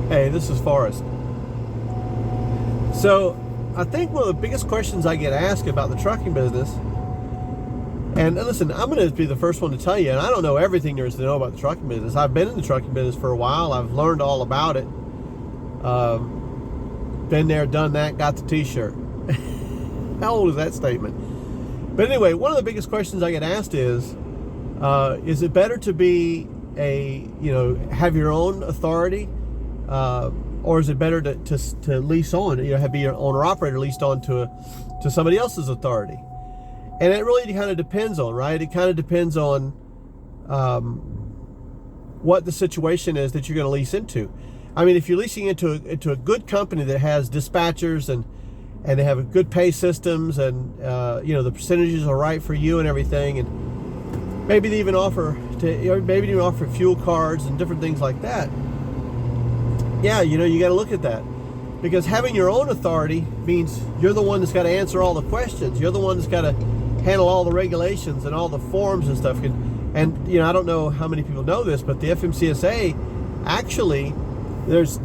Hey, this is Forrest. So, I think one of the biggest questions I get asked about the trucking business, and listen, I'm going to be the first one to tell you, and I don't know everything there is to know about the trucking business. I've been in the trucking business for a while. I've learned all about it. Been there, done that, got the t-shirt. How old is that statement? But anyway, one of the biggest questions I get asked is it better to be have your own authority, or is it better to lease on, be your owner operator leased on to somebody else's authority? And it really kind of depends on, right? It kind of depends on what the situation is that you're going to lease into. I mean, if you're leasing into a good company that has dispatchers and they have good pay systems, and the percentages are right for you and everything, and maybe they even offer fuel cards and different things like that. Yeah, you got to look at that, because having your own authority means you're the one that's got to answer all the questions. You're the one that's got to handle all the regulations and all the forms and stuff. And I don't know how many people know this, but the FMCSA actually, there's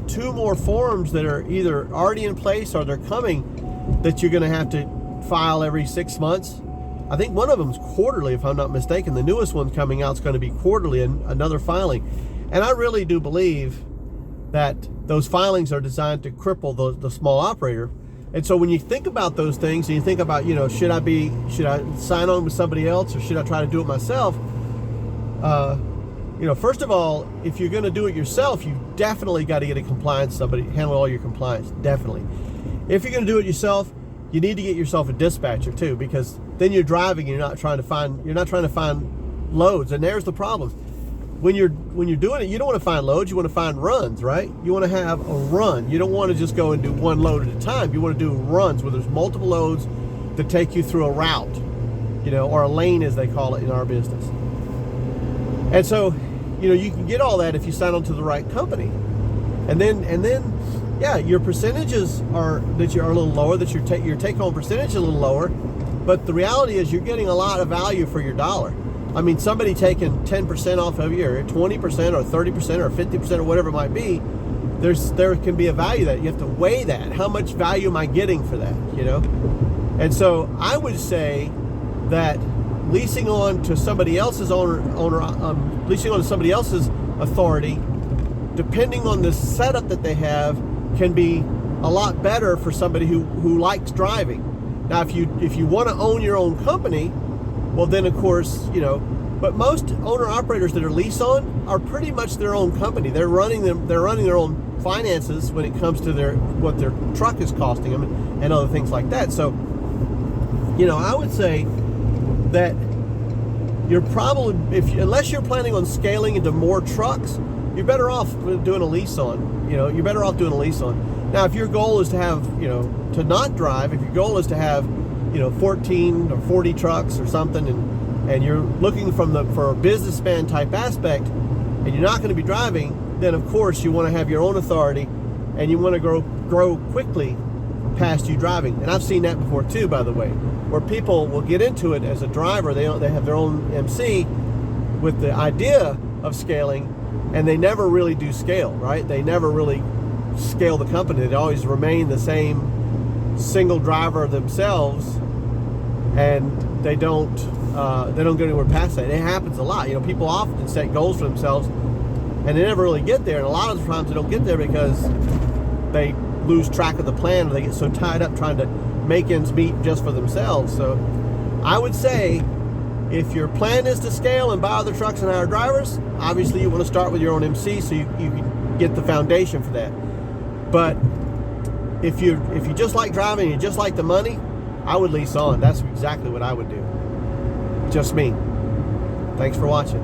2 more forms that are either already in place or they're coming that you're going to have to file every 6 months. I think one of them's quarterly, if I'm not mistaken. The newest one coming out is going to be quarterly, and another filing. And I really do believe that those filings are designed to cripple the small operator. And so when you think about those things, and you think about, should I sign on with somebody else, or should I try to do it myself? First of all, if you're going to do it yourself, you definitely got to get a compliance, somebody handle all your compliance. Definitely. If you're going to do it yourself, you need to get yourself a dispatcher too, because then you're driving and you're not trying to find loads. And there's the problem. When you're doing it, you don't want to find loads, you want to find runs, right? You want to have a run. You don't want to just go and do one load at a time. You want to do runs where there's multiple loads that take you through a route, or a lane, as they call it in our business. And so, you can get all that if you sign on to the right company. And then, yeah, your percentages are a little lower, that your take-home percentage is a little lower, but the reality is you're getting a lot of value for your dollar. I mean, somebody taking 10% off of you, or 20% or 30% or 50% or whatever it might be, there can be a value that you have to weigh that. How much value am I getting for that, And so I would say that leasing on to somebody else's leasing on to somebody else's authority, depending on the setup that they have, can be a lot better for somebody who likes driving. Now, if you want to own your own company, well, then of course, but most owner-operators that are lease on are pretty much their own company. They're running their own finances when it comes to what their truck is costing them and other things like that. So, I would say that you're probably, unless you're planning on scaling into more trucks, you're better off doing a lease on. You're better off doing a lease on. Now, if your goal is to have, to not drive, if your goal is to have 14 or 40 trucks or something, and you're looking for a businessman type aspect, and you're not going to be driving, then of course you want to have your own authority, and you want to grow quickly past you driving. And I've seen that before too, by the way, where people will get into it as a driver. They have their own MC with the idea of scaling, and they never really do scale, right? They never really scale the company. They always remain the same single driver themselves, and they don't get anywhere past that. It happens a lot. People often set goals for themselves and they never really get there, and a lot of the times they don't get there because they lose track of the plan, or they get so tied up trying to make ends meet just for themselves. So I would say, if your plan is to scale and buy other trucks and hire drivers, obviously you want to start with your own MC so you can get the foundation for that. But if you just like driving, you just like the money, I would lease on. That's exactly what I would do. Just me. Thanks for watching.